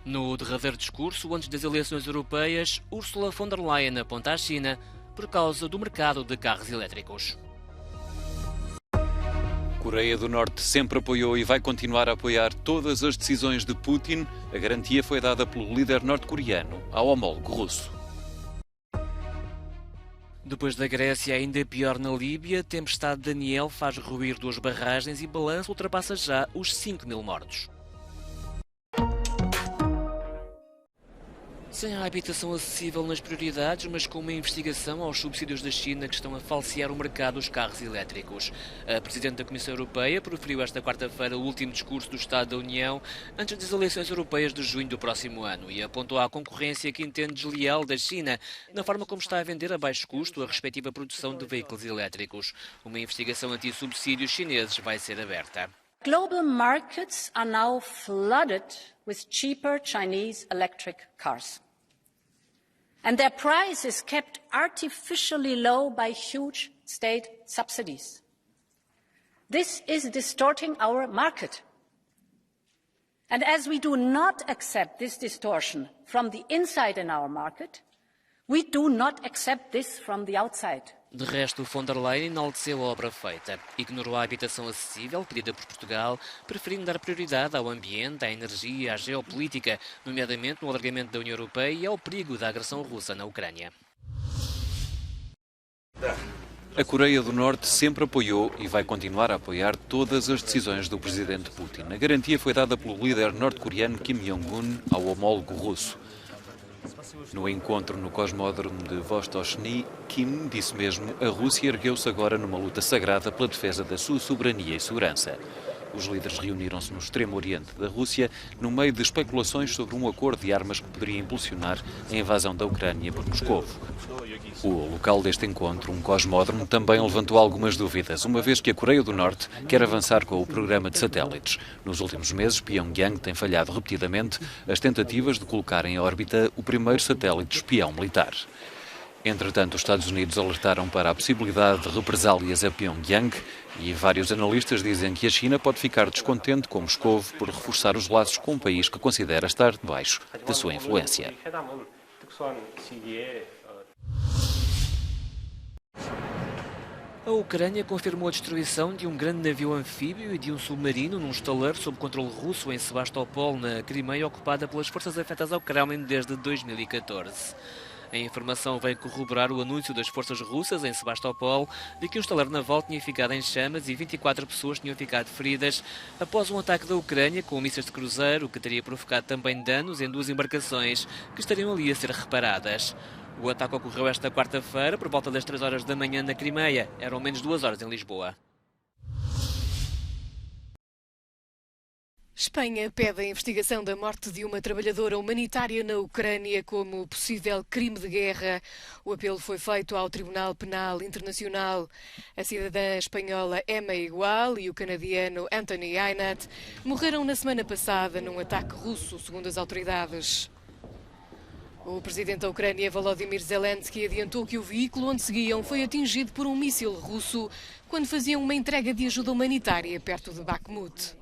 No derradeiro discurso antes das eleições europeias, Ursula von der Leyen aponta à China por causa do mercado de carros elétricos. Coreia do Norte sempre apoiou e vai continuar a apoiar todas as decisões de Putin. A garantia foi dada pelo líder norte-coreano ao homólogo russo. Depois da Grécia, ainda pior na Líbia, a tempestade Daniel faz ruir 2 barragens e balanço ultrapassa já os 5.000 mortos. Sem a habitação acessível nas prioridades, mas com uma investigação aos subsídios da China que estão a falsear o mercado dos carros elétricos. A Presidente da Comissão Europeia proferiu esta quarta-feira o último discurso do Estado da União antes das eleições europeias de junho do próximo ano e apontou à concorrência que entende desleal da China na forma como está a vender a baixo custo a respectiva produção de veículos elétricos. Uma investigação anti-subsídios chineses vai ser aberta. Global markets are now flooded with cheaper Chinese electric cars. And their price is kept artificially low by huge state subsidies. This is distorting our market. And as we do not accept this distortion from the inside in our market, we do not accept this from the outside. De resto, von der Leyen enalteceu a obra feita. Ignorou a habitação acessível pedida por Portugal, preferindo dar prioridade ao ambiente, à energia, à geopolítica, nomeadamente no alargamento da União Europeia e ao perigo da agressão russa na Ucrânia. A Coreia do Norte sempre apoiou e vai continuar a apoiar todas as decisões do presidente Putin. A garantia foi dada pelo líder norte-coreano Kim Jong-un ao homólogo russo. No encontro no cosmódromo de Vostochny, Kim disse mesmo: a Rússia ergueu-se agora numa luta sagrada pela defesa da sua soberania e segurança. Os líderes reuniram-se no extremo oriente da Rússia, no meio de especulações sobre um acordo de armas que poderia impulsionar a invasão da Ucrânia por Moscovo. O local deste encontro, um cosmódromo, também levantou algumas dúvidas, uma vez que a Coreia do Norte quer avançar com o programa de satélites. Nos últimos meses, Pyongyang tem falhado repetidamente as tentativas de colocar em órbita o primeiro satélite espião militar. Entretanto, os Estados Unidos alertaram para a possibilidade de represálias a Pyongyang e vários analistas dizem que a China pode ficar descontente com Moscou por reforçar os laços com um país que considera estar debaixo da sua influência. A Ucrânia confirmou a destruição de um grande navio anfíbio e de um submarino num estaleiro sob controle russo em Sebastopol, na Crimeia, ocupada pelas forças afetas ao Kremlin desde 2014. A informação veio corroborar o anúncio das forças russas em Sebastopol de que um estaleiro naval tinha ficado em chamas e 24 pessoas tinham ficado feridas após um ataque da Ucrânia com mísseis de cruzeiro, que teria provocado também danos em 2 embarcações que estariam ali a ser reparadas. O ataque ocorreu esta quarta-feira por volta das 3 horas da manhã na Crimeia. Eram menos 2 horas em Lisboa. Espanha pede a investigação da morte de uma trabalhadora humanitária na Ucrânia como possível crime de guerra. O apelo foi feito ao Tribunal Penal Internacional. A cidadã espanhola Emma Igual e o canadiano Anthony Aynat morreram na semana passada num ataque russo, segundo as autoridades. O presidente da Ucrânia, Volodymyr Zelensky, adiantou que o veículo onde seguiam foi atingido por um míssil russo quando faziam uma entrega de ajuda humanitária perto de Bakhmut.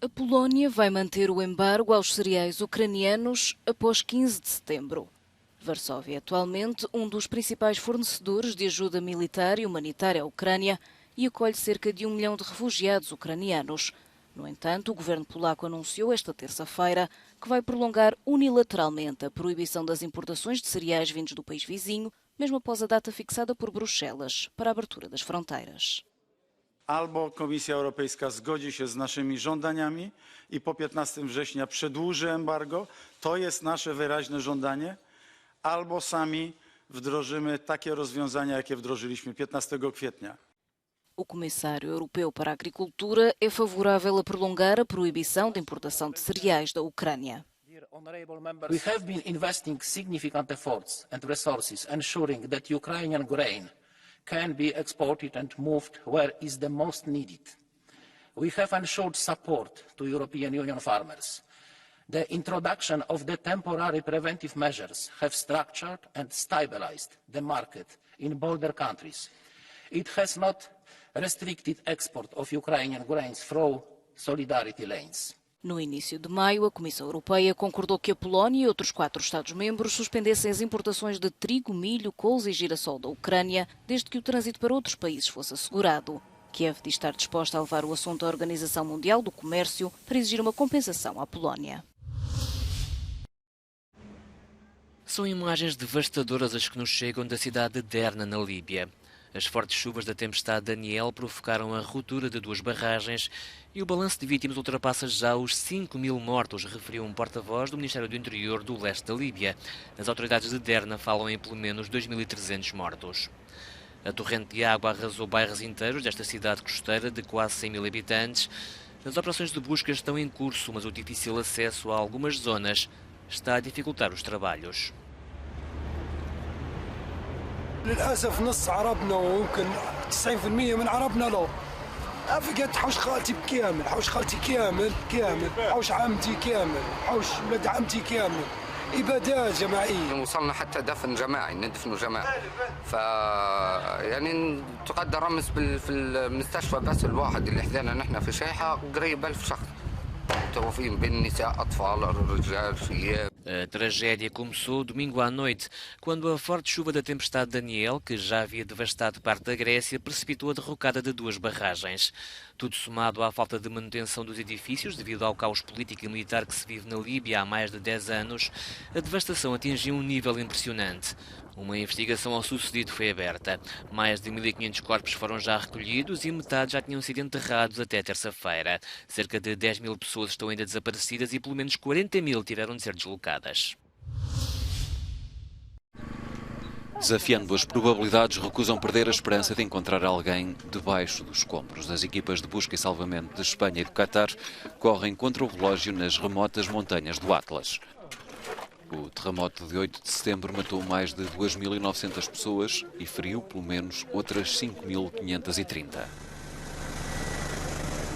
A Polónia vai manter o embargo aos cereais ucranianos após 15 de setembro. Varsóvia é atualmente um dos principais fornecedores de ajuda militar e humanitária à Ucrânia e acolhe cerca de 1 milhão de refugiados ucranianos. No entanto, o governo polaco anunciou esta terça-feira que vai prolongar unilateralmente a proibição das importações de cereais vindos do país vizinho, mesmo após a data fixada por Bruxelas para a abertura das fronteiras. Albo Komisja Europejska zgodzi się z naszymi żądaniami i po 15 września przedłuży embargo, to jest nasze wyraźne żądanie, albo sami wdrożymy takie rozwiązania, jakie wdrożyliśmy 15 kwietnia. O Comissário Europeu para a Agricultura é favorável a prolongar a proibição de importação de cereais da Ucrânia. We have been investing significant efforts and resources ensuring that Ukrainian grain can be exported and moved where is the most needed. We have ensured support to European Union farmers. The introduction of the temporary preventive measures have structured and stabilized the market in border countries. It has not restricted export of Ukrainian grains through solidarity lanes. No início de maio, a Comissão Europeia concordou que a Polónia e outros 4 Estados-membros suspendessem as importações de trigo, milho, couve e girassol da Ucrânia, desde que o trânsito para outros países fosse assegurado. Kiev diz estar disposta a levar o assunto à Organização Mundial do Comércio para exigir uma compensação à Polónia. São imagens devastadoras as que nos chegam da cidade de Derna, na Líbia. As fortes chuvas da tempestade Daniel provocaram a ruptura de 2 barragens e o balanço de vítimas ultrapassa já os 5.000 mortos, referiu um porta-voz do Ministério do Interior do leste da Líbia. As autoridades de Derna falam em pelo menos 2.300 mortos. A torrente de água arrasou bairros inteiros desta cidade costeira de quase 100.000 habitantes. As operações de busca estão em curso, mas o difícil acesso a algumas zonas está a dificultar os trabalhos. للاسف نص عربنا وممكن 90% من عربنا لا فقدت حوش خالتي بكامل حوش خالتي كامل حوش عمتي كامل حوش ولاد عمتي كامل ابادات جماعيه وصلنا حتى دفن جماعي ندفنوا جماعي يعني تقدر رمز في المستشفى بس الواحد اللي حذينا نحن في شيحه قريب 1000 شخص متوفين بين النساء اطفال الرجال شياب. A tragédia começou domingo à noite, quando a forte chuva da tempestade Daniel, que já havia devastado parte da Grécia, precipitou a derrocada de 2 barragens. Tudo somado à falta de manutenção dos edifícios, devido ao caos político e militar que se vive na Líbia há mais de 10 anos, a devastação atingiu um nível impressionante. Uma investigação ao sucedido foi aberta. Mais de 1.500 corpos foram já recolhidos e metade já tinham sido enterrados até terça-feira. Cerca de 10.000 pessoas estão ainda desaparecidas e pelo menos 40.000 tiveram de ser deslocadas. Desafiando as probabilidades, recusam perder a esperança de encontrar alguém debaixo dos escombros. As equipas de busca e salvamento de Espanha e do Qatar correm contra o relógio nas remotas montanhas do Atlas. O terremoto de 8 de setembro matou mais de 2.900 pessoas e feriu pelo menos outras 5.530.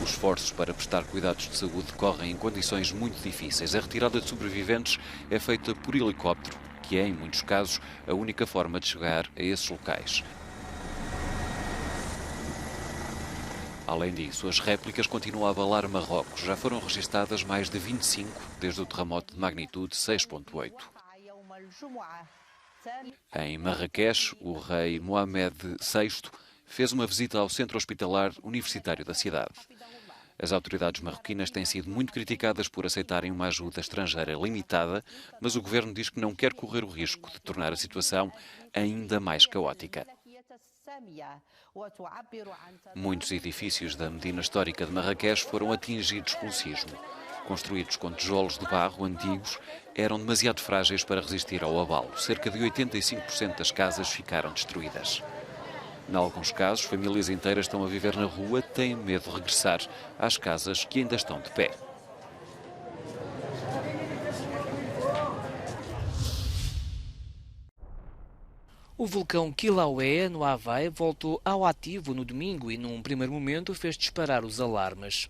Os esforços para prestar cuidados de saúde decorrem em condições muito difíceis. A retirada de sobreviventes é feita por helicóptero, que é, em muitos casos, a única forma de chegar a esses locais. Além disso, as réplicas continuam a abalar Marrocos. Já foram registadas mais de 25 desde o terremoto de magnitude 6.8. Em Marrakech, o rei Mohamed VI fez uma visita ao centro hospitalar universitário da cidade. As autoridades marroquinas têm sido muito criticadas por aceitarem uma ajuda estrangeira limitada, mas o governo diz que não quer correr o risco de tornar a situação ainda mais caótica. Muitos edifícios da Medina histórica de Marrakech foram atingidos pelo sismo. Construídos com tijolos de barro antigos, eram demasiado frágeis para resistir ao abalo. Cerca de 85% das casas ficaram destruídas. Em alguns casos, famílias inteiras estão a viver na rua, têm medo de regressar às casas que ainda estão de pé. O vulcão Kilauea, no Havaí, voltou ao ativo no domingo e, num primeiro momento, fez disparar os alarmes.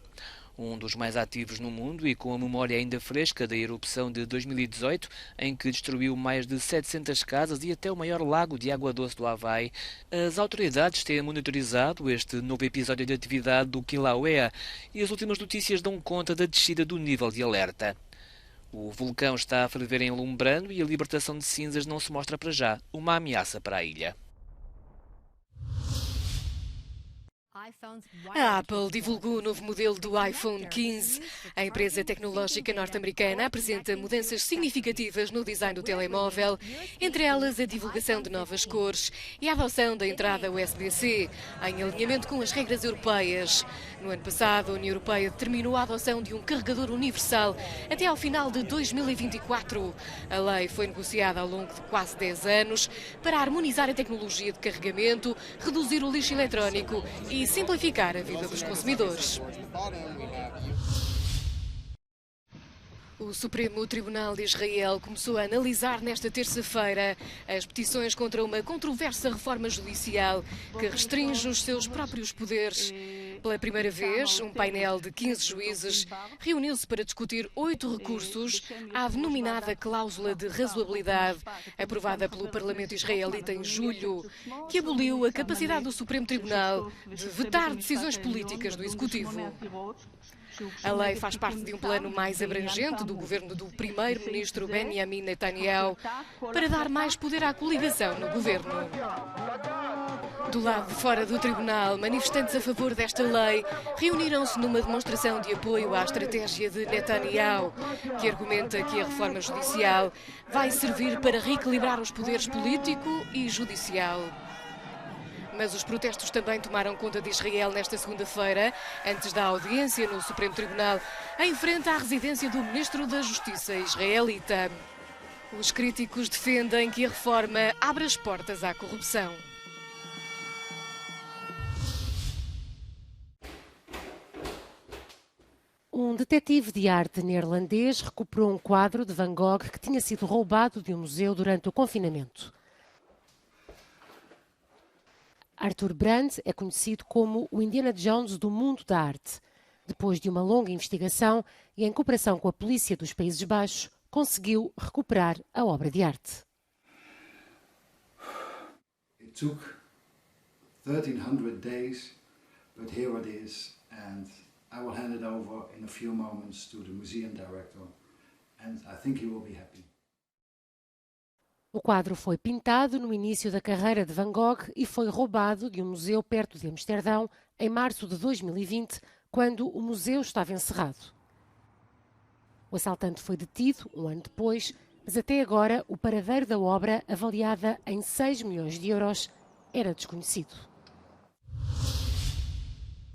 Um dos mais ativos no mundo e com a memória ainda fresca da erupção de 2018, em que destruiu mais de 700 casas e até o maior lago de água doce do Havaí, as autoridades têm monitorizado este novo episódio de atividade do Kilauea e as últimas notícias dão conta da descida do nível de alerta. O vulcão está a ferver em Lumbrano e a libertação de cinzas não se mostra para já uma ameaça para a ilha. A Apple divulgou o novo modelo do iPhone 15. A empresa tecnológica norte-americana apresenta mudanças significativas no design do telemóvel, entre elas a divulgação de novas cores e a adoção da entrada USB-C, em alinhamento com as regras europeias. No ano passado, a União Europeia determinou a adoção de um carregador universal até ao final de 2024. A lei foi negociada ao longo de quase 10 anos para harmonizar a tecnologia de carregamento, reduzir o lixo eletrónico e simplificar a vida dos consumidores. O Supremo Tribunal de Israel começou a analisar nesta terça-feira as petições contra uma controversa reforma judicial que restringe os seus próprios poderes. Pela primeira vez, um painel de 15 juízes reuniu-se para discutir 8 recursos à denominada cláusula de razoabilidade, aprovada pelo Parlamento israelita em julho, que aboliu a capacidade do Supremo Tribunal de vetar decisões políticas do Executivo. A lei faz parte de um plano mais abrangente do governo do primeiro-ministro Benjamin Netanyahu para dar mais poder à coligação no governo. Do lado de fora do tribunal, manifestantes a favor desta lei reuniram-se numa demonstração de apoio à estratégia de Netanyahu, que argumenta que a reforma judicial vai servir para reequilibrar os poderes político e judicial. Mas os protestos também tomaram conta de Israel nesta segunda-feira, antes da audiência no Supremo Tribunal, em frente à residência do Ministro da Justiça israelita. Os críticos defendem que a reforma abre as portas à corrupção. Um detetive de arte neerlandês recuperou um quadro de Van Gogh que tinha sido roubado de um museu durante o confinamento. Arthur Brand é conhecido como o Indiana Jones do mundo da arte. Depois de uma longa investigação e em cooperação com a polícia dos Países Baixos, conseguiu recuperar a obra de arte. It took 1300 days, but here it is, and I will hand it over in a few moments to the museum director, and I think he will be happy. O quadro foi pintado no início da carreira de Van Gogh e foi roubado de um museu perto de Amsterdão em março de 2020, quando o museu estava encerrado. O assaltante foi detido um ano depois, mas até agora o paradeiro da obra, avaliada em 6 milhões de euros, era desconhecido.